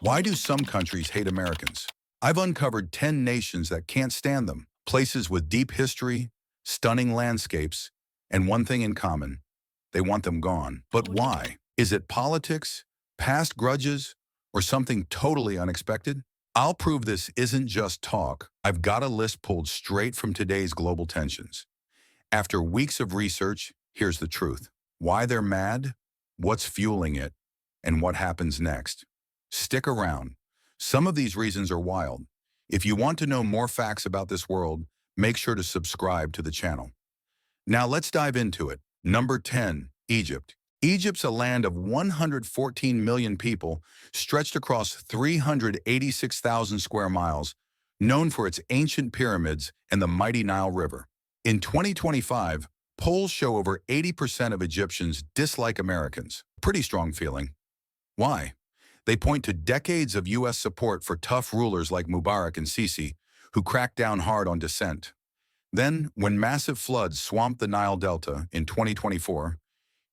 Why do some countries hate Americans? I've uncovered 10 nations that can't stand them, places with deep history, stunning landscapes, and one thing in common: they want them gone. But why? Is it politics, past grudges, or something totally unexpected? I'll prove this isn't just talk. I've got a list pulled straight from today's global tensions. After weeks of research, here's the truth: why they're mad, what's fueling it, and what happens next. Stick around. Some of these reasons are wild. If you want to know more facts about this world, make sure to subscribe to the channel. Now let's dive into it. Number 10, Egypt. Egypt's a land of 114 million people, stretched across 386,000 square miles, known for its ancient pyramids and the mighty Nile River. In 2025, polls show over 80% of Egyptians dislike Americans. Pretty strong feeling. Why? They point to decades of U.S. support for tough rulers like Mubarak and Sisi, who cracked down hard on dissent. Then, when massive floods swamped the Nile Delta in 2024,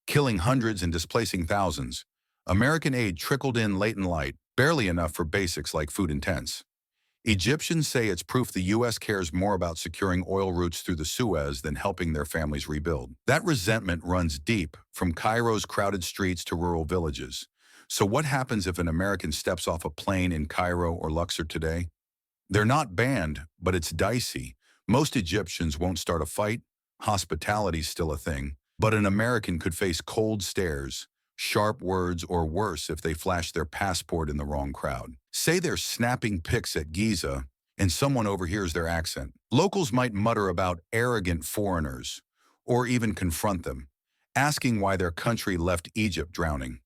killing hundreds and displacing thousands, American aid trickled in late and light, barely enough for basics like food and tents. Egyptians say it's proof the U.S. cares more about securing oil routes through the Suez than helping their families rebuild. That resentment runs deep, from Cairo's crowded streets to rural villages. So what happens if an American steps off a plane in Cairo or Luxor today? They're not banned, but it's dicey. Most Egyptians won't start a fight. Hospitality's still a thing. But an American could face cold stares, sharp words, or worse if they flash their passport in the wrong crowd. Say they're snapping pics at Giza, and someone overhears their accent. Locals might mutter about arrogant foreigners, or even confront them, asking why their country left Egypt drowning.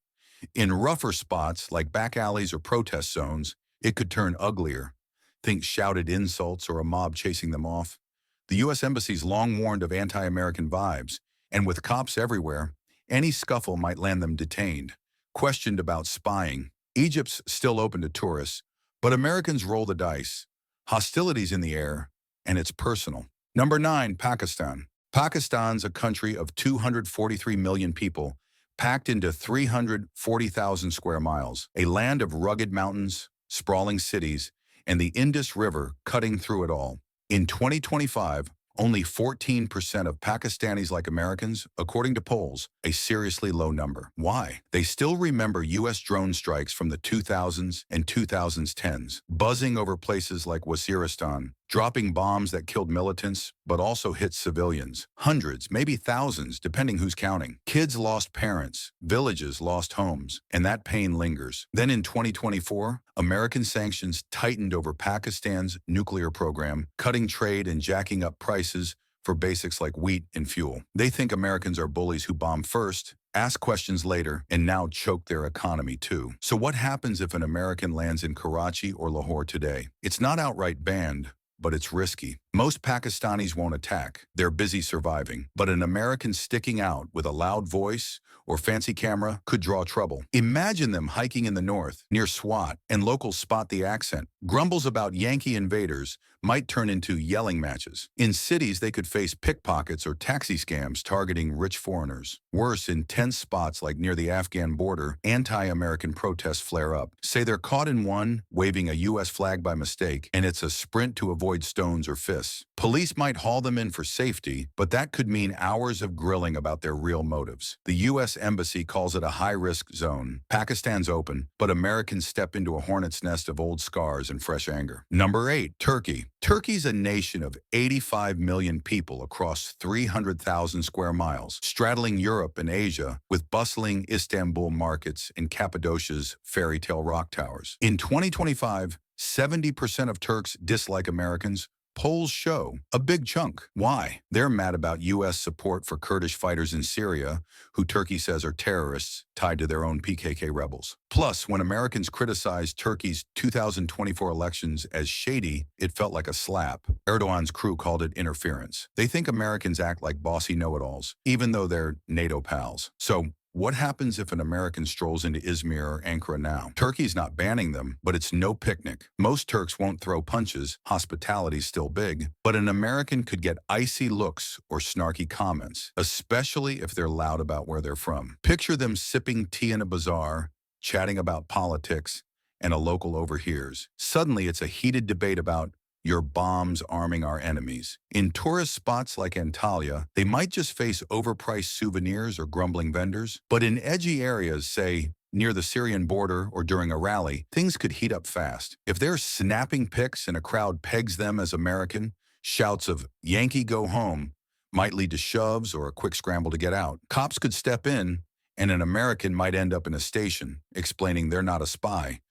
In rougher spots, like back alleys or protest zones, it could turn uglier. Think shouted insults or a mob chasing them off. The U.S. Embassy's long warned of anti-American vibes, and with cops everywhere, any scuffle might land them detained, questioned about spying. Egypt's still open to tourists, but Americans roll the dice. Hostility's in the air, and it's personal. Number 9, Pakistan. Pakistan's a country of 243 million people, packed into 340,000 square miles, a land of rugged mountains, sprawling cities, and the Indus River cutting through it all. In 2025, only 14% of Pakistanis like Americans, according to polls, a seriously low number. Why? They still remember U.S. drone strikes from the 2000s and 2010s, buzzing over places like Waziristan, dropping bombs that killed militants but also hit civilians. Hundreds, maybe thousands, depending who's counting. Kids lost parents, villages lost homes, and that pain lingers. Then in 2024, American sanctions tightened over Pakistan's nuclear program, cutting trade and jacking up prices for basics like wheat and fuel. They think Americans are bullies who bomb first, ask questions later, and now choke their economy too. So what happens if an American lands in Karachi or Lahore today? It's not outright banned, but it's risky. Most Pakistanis won't attack. They're busy surviving. But an American sticking out with a loud voice or fancy camera could draw trouble. Imagine them hiking in the north, near Swat, and locals spot the accent. Grumbles about Yankee invaders might turn into yelling matches. In cities, they could face pickpockets or taxi scams targeting rich foreigners. Worse, in tense spots like near the Afghan border, anti-American protests flare up. Say they're caught in one, waving a U.S. flag by mistake, and it's a sprint to avoid stones or fists. Police might haul them in for safety, but that could mean hours of grilling about their real motives. The U.S. Embassy calls it a high-risk zone. Pakistan's open, but Americans step into a hornet's nest of old scars and fresh anger. Number 8, Turkey. Turkey's a nation of 85 million people across 300,000 square miles, straddling Europe and Asia with bustling Istanbul markets and Cappadocia's fairy tale rock towers. In 2025, 70% of Turks dislike Americans. Polls show a big chunk. Why? They're mad about U.S. support for Kurdish fighters in Syria, who Turkey says are terrorists tied to their own PKK rebels. Plus, when Americans criticized Turkey's 2024 elections as shady, it felt like a slap. Erdogan's crew called it interference. They think Americans act like bossy know-it-alls, even though they're NATO pals. So, what happens if an American strolls into Izmir or Ankara now? Turkey's not banning them, but it's no picnic. Most Turks won't throw punches, hospitality's still big, but an American could get icy looks or snarky comments, especially if they're loud about where they're from. Picture them sipping tea in a bazaar, chatting about politics, and a local overhears. Suddenly, it's a heated debate about your bombs arming our enemies. In tourist spots like Antalya, they might just face overpriced souvenirs or grumbling vendors. But in edgy areas, say, near the Syrian border or during a rally, things could heat up fast. If they're snapping pics and a crowd pegs them as American, shouts of "Yankee go home" might lead to shoves or a quick scramble to get out. Cops could step in, and an American might end up in a station, explaining they're not a spy.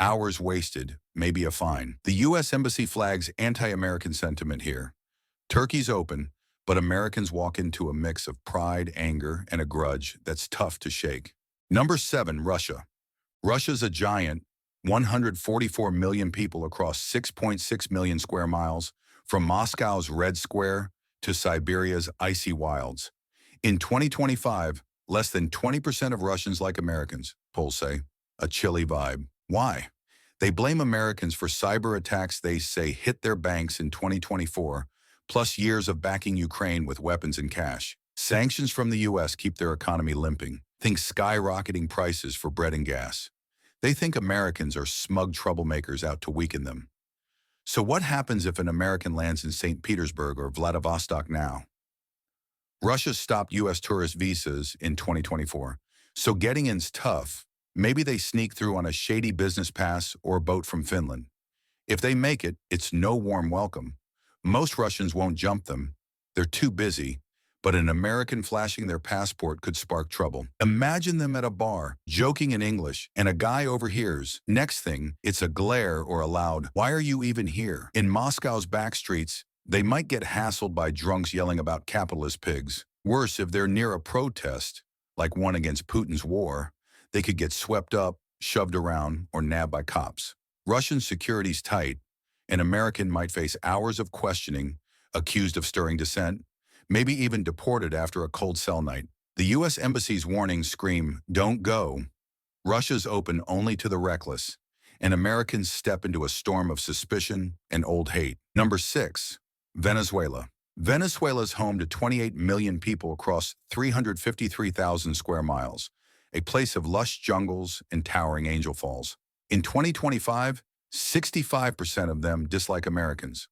Hours wasted, maybe a fine. The U.S. Embassy flags anti-American sentiment here. Turkey's open, but Americans walk into a mix of pride, anger, and a grudge that's tough to shake. Number 7, Russia. Russia's a giant, 144 million people across 6.6 million square miles, from Moscow's Red Square to Siberia's icy wilds. In 2025, less than 20% of Russians like Americans, polls say. A chilly vibe. Why? They blame Americans for cyber attacks they say hit their banks in 2024, plus years of backing Ukraine with weapons and cash. Sanctions from the U.S. keep their economy limping. Think skyrocketing prices for bread and gas. They think Americans are smug troublemakers out to weaken them. So what happens if an American lands in St. Petersburg or Vladivostok now? Russia stopped U.S. tourist visas in 2024, so getting in's tough. Maybe they sneak through on a shady business pass or a boat from Finland. If they make it, it's no warm welcome. Most Russians won't jump them. They're too busy, but an American flashing their passport could spark trouble. Imagine them at a bar, joking in English, and a guy overhears. Next thing, it's a glare or a loud, "Why are you even here?" In Moscow's back streets, they might get hassled by drunks yelling about capitalist pigs. Worse, if they're near a protest, like one against Putin's war, they could get swept up, shoved around, or nabbed by cops. Russian security's tight. An American might face hours of questioning, accused of stirring dissent, maybe even deported after a cold cell night. The U.S. Embassy's warnings scream, "Don't go." Russia's open only to the reckless, and Americans step into a storm of suspicion and old hate. Number 6, Venezuela. Venezuela's home to 28 million people across 353,000 square miles, a place of lush jungles and towering angel falls. In 2025, 65% of them dislike Americans.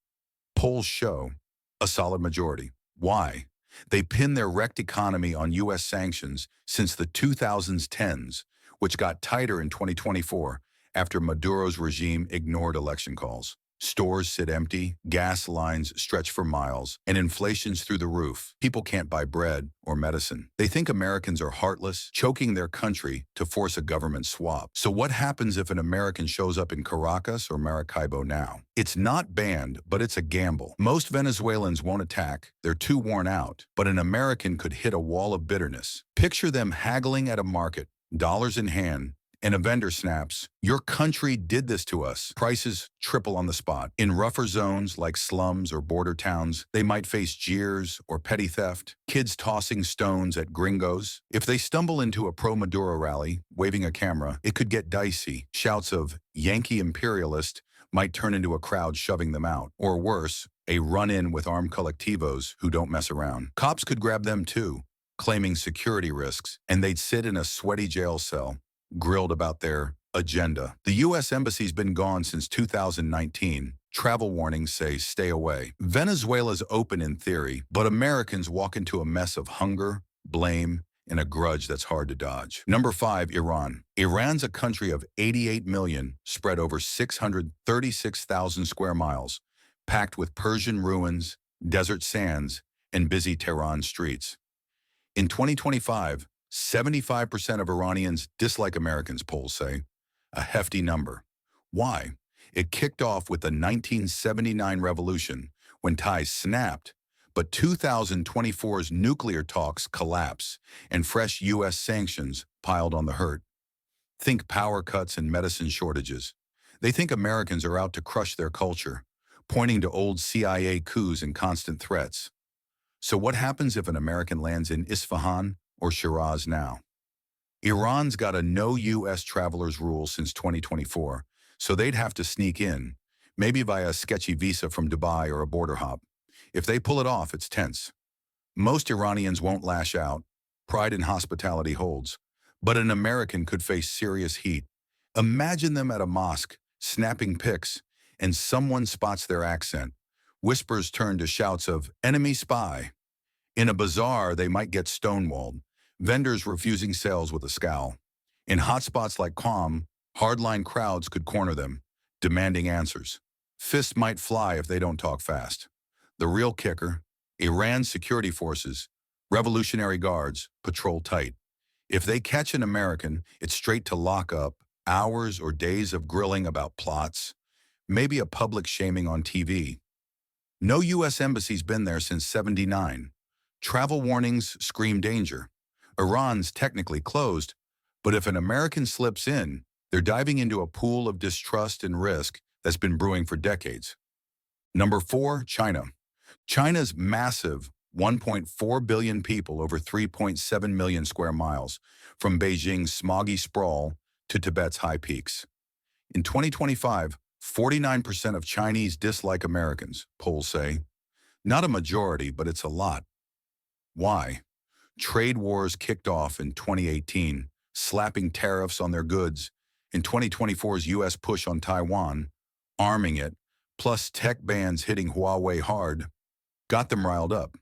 Polls show a solid majority. Why? They pin their wrecked economy on U.S. sanctions since the 2010s, which got tighter in 2024 after Maduro's regime ignored election calls. Stores sit empty, gas lines stretch for miles, and inflation's through the roof. People can't buy bread or medicine. They think Americans are heartless, choking their country to force a government swap. So what happens if an American shows up in Caracas or Maracaibo now? It's not banned, but it's a gamble. Most Venezuelans won't attack. They're too worn out. But an American could hit a wall of bitterness. Picture them haggling at a market, dollars in hand, and a vendor snaps, "Your country did this to us." Prices triple on the spot. In rougher zones like slums or border towns, they might face jeers or petty theft, kids tossing stones at gringos. If they stumble into a pro-Maduro rally, waving a camera, it could get dicey. Shouts of "Yankee imperialist" might turn into a crowd shoving them out. Or worse, a run-in with armed colectivos who don't mess around. Cops could grab them too, claiming security risks, and they'd sit in a sweaty jail cell, grilled about their agenda. The U.S. Embassy's been gone since 2019. Travel warnings say stay away. Venezuela's open in theory, but Americans walk into a mess of hunger, blame, and a grudge that's hard to dodge. Number 5, Iran. Iran's a country of 88 million, spread over 636,000 square miles, packed with Persian ruins, desert sands, and busy Tehran streets. In 2025, 75% of Iranians dislike Americans, polls say. A hefty number. Why? It kicked off with the 1979 revolution, when ties snapped, but 2024's nuclear talks collapse, and fresh U.S. sanctions piled on the hurt. Think power cuts and medicine shortages. They think Americans are out to crush their culture, pointing to old CIA coups and constant threats. So what happens if an American lands in Isfahan or Shiraz now? Iran's got a no U.S. travelers rule since 2024, so they'd have to sneak in, maybe via a sketchy visa from Dubai or a border hop. If they pull it off, it's tense. Most Iranians won't lash out. Pride in hospitality holds. But an American could face serious heat, Imagine them at a mosque, snapping pics, and someone spots their accent. Whispers turn to shouts of, "Enemy spy." In a bazaar, they might get stonewalled, vendors refusing sales with a scowl. In hotspots like Qom, hardline crowds could corner them, demanding answers. Fists might fly if they don't talk fast. The real kicker, Iran's security forces, Revolutionary Guards, patrol tight. If they catch an American, it's straight to lockup, hours or days of grilling about plots, maybe a public shaming on TV. No U.S. embassy's been there since '79. Travel warnings scream danger. Iran's technically closed, but if an American slips in, they're diving into a pool of distrust and risk that's been brewing for decades. Number 4, China. China's massive 1.4 billion people over 3.7 million square miles, from Beijing's smoggy sprawl to Tibet's high peaks. In 2025, 49% of Chinese dislike Americans, polls say. Not a majority, but it's a lot. Why? Trade wars kicked off in 2018, slapping tariffs on their goods. In 2024's U.S. push on Taiwan, arming it, plus tech bans hitting Huawei hard, got them riled up.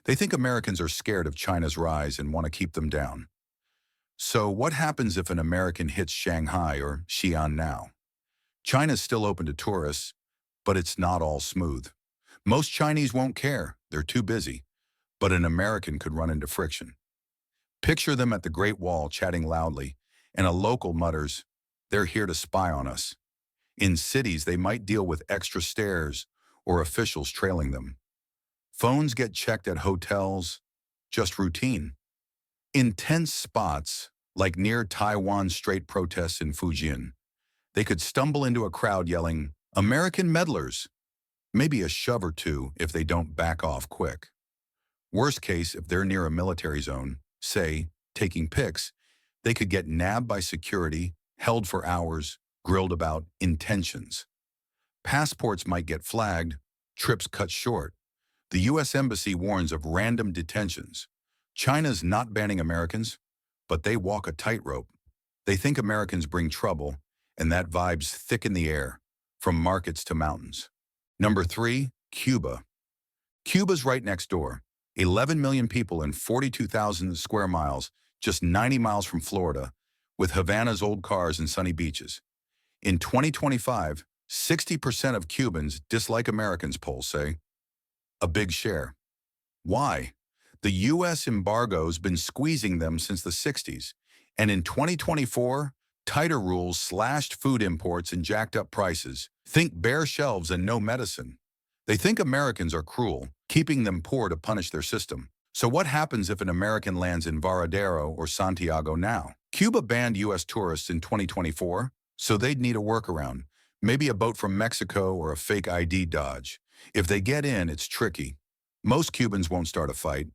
They think Americans are scared of China's rise and want to keep them down. So what happens if an American hits Shanghai or Xi'an now? China's still open to tourists, but it's not all smooth. Most Chinese won't care, they're too busy, but an American could run into friction. Picture them at the Great Wall chatting loudly, and a local mutters, "They're here to spy on us." In cities, they might deal with extra stairs or officials trailing them. Phones get checked at hotels, just routine. In tense spots, like near Taiwan Strait protests in Fujian, they could stumble into a crowd yelling, "American meddlers!" Maybe a shove or two if they don't back off quick. Worst case, if they're near a military zone, say, taking pics, they could get nabbed by security, held for hours, grilled about intentions. Passports might get flagged, trips cut short. The U.S. Embassy warns of random detentions. China's not banning Americans, but they walk a tightrope. They think Americans bring trouble, and that vibe's thick in the air, from markets to mountains. Number 3, Cuba. Cuba's right next door. 11 million people and 42,000 square miles, just 90 miles from Florida, with Havana's old cars and sunny beaches. In 2025, 60% of Cubans dislike Americans, polls say. A big share. Why? The U.S. embargo's been squeezing them since the 60s, and in 2024, tighter rules slashed food imports and jacked up prices. Think bare shelves and no medicine. They think Americans are cruel, keeping them poor to punish their system. So what happens if an American lands in Varadero or Santiago now? Cuba banned U.S. tourists in 2024, so they'd need a workaround, maybe a boat from Mexico or a fake ID dodge. If they get in, it's tricky. Most Cubans won't start a fight.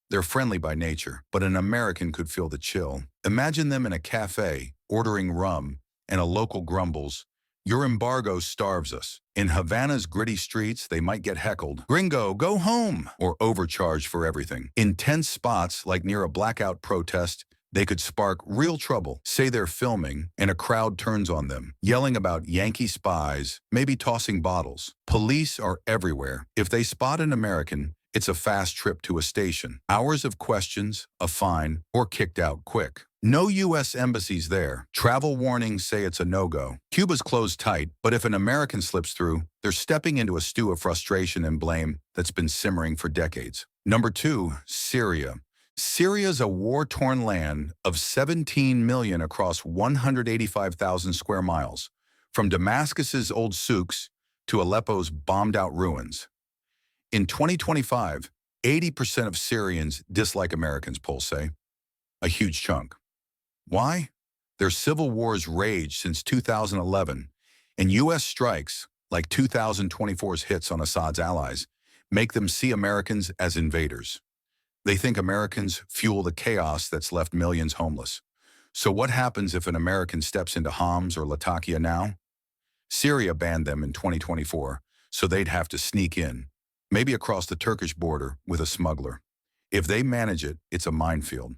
They're friendly by nature, but an American could feel the chill. Imagine them in a cafe, ordering rum, and a local grumbles, "Your embargo starves us." In Havana's gritty streets, they might get heckled, "Gringo, go home!" or overcharged for everything. In tense spots, like near a blackout protest, they could spark real trouble. Say they're filming, and a crowd turns on them, yelling about Yankee spies, maybe tossing bottles. Police are everywhere. If they spot an American, it's a fast trip to a station. Hours of questions, a fine, or kicked out quick. No U.S. embassies there. Travel warnings say it's a no-go. Cuba's closed tight, but if an American slips through, they're stepping into a stew of frustration and blame that's been simmering for decades. Number 2, Syria. Syria's a war-torn land of 17 million across 185,000 square miles, from Damascus's old souks to Aleppo's bombed-out ruins. In 2025, 80% of Syrians dislike Americans, polls say. A huge chunk. Why? Their civil wars raged since 2011, and U.S. strikes, like 2024's hits on Assad's allies, make them see Americans as invaders. They think Americans fuel the chaos that's left millions homeless. So what happens if an American steps into Homs or Latakia now? Syria banned them in 2024, so they'd have to sneak in, maybe across the Turkish border with a smuggler. If they manage it, it's a minefield.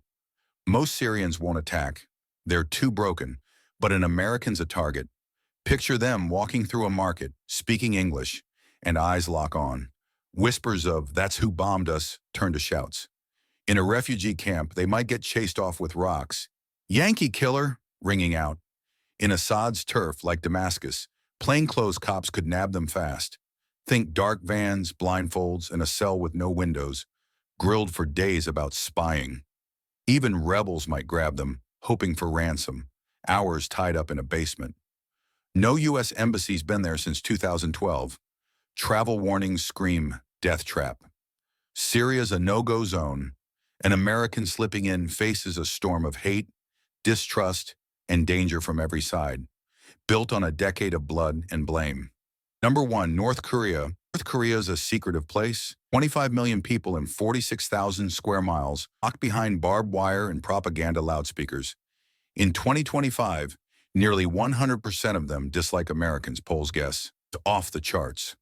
Most Syrians won't attack. They're too broken, But an American's a target. Picture them walking through a market, speaking English, and eyes lock on. Whispers of, "That's who bombed us," turn to shouts. In a refugee camp, they might get chased off with rocks. "Yankee killer!" ringing out. In Assad's turf, like Damascus, plainclothes cops could nab them fast. Think dark vans, blindfolds, and a cell with no windows, grilled for days about spying. Even rebels might grab them, hoping for ransom, hours tied up in a basement. No U.S. embassy's been there since 2012. Travel warnings scream death trap. Syria's a no-go zone. An American slipping in faces a storm of hate, distrust, and danger from every side, built on a decade of blood and blame. Number 1, North Korea. North Korea is a secretive place. 25 million people in 46,000 square miles, locked behind barbed wire and propaganda loudspeakers. In 2025, nearly 100% of them dislike Americans, polls guess. It's off the charts.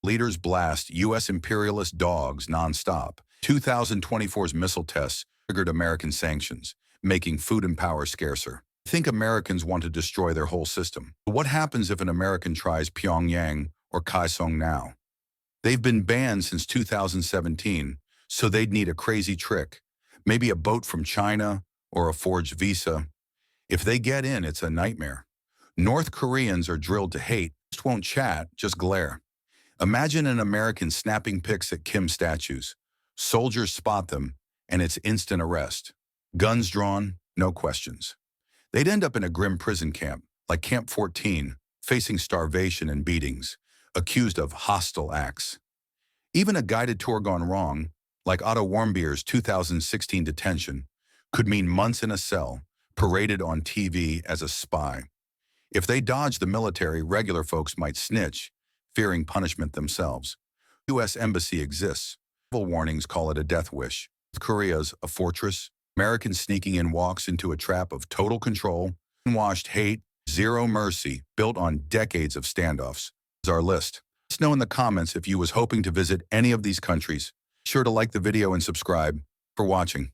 Leaders blast U.S. imperialist dogs nonstop. 2024's missile tests triggered American sanctions, making food and power scarcer. Think Americans want to destroy their whole system. But what happens if an American tries Pyongyang or Kaesong now? They've been banned since 2017, so they'd need a crazy trick. Maybe a boat from China or a forged visa. If they get in, it's a nightmare. North Koreans are drilled to hate, just won't chat, just glare. Imagine an American snapping pics at Kim statues. Soldiers spot them, and it's instant arrest. Guns drawn, no questions. They'd end up in a grim prison camp, like Camp 14, facing starvation and beatings, accused of hostile acts. Even a guided tour gone wrong, like Otto Warmbier's 2016 detention, could mean months in a cell, paraded on TV as a spy. If they dodge the military, regular folks might snitch, fearing punishment themselves. U.S. Embassy exists. Travel warnings call it a death wish. North Korea's a fortress. Americans sneaking in walks into a trap of total control, unwashed hate, zero mercy, built on decades of standoffs. Is our list. Let us know in the comments if you was hoping to visit any of these countries. Be sure to like the video and subscribe. For watching.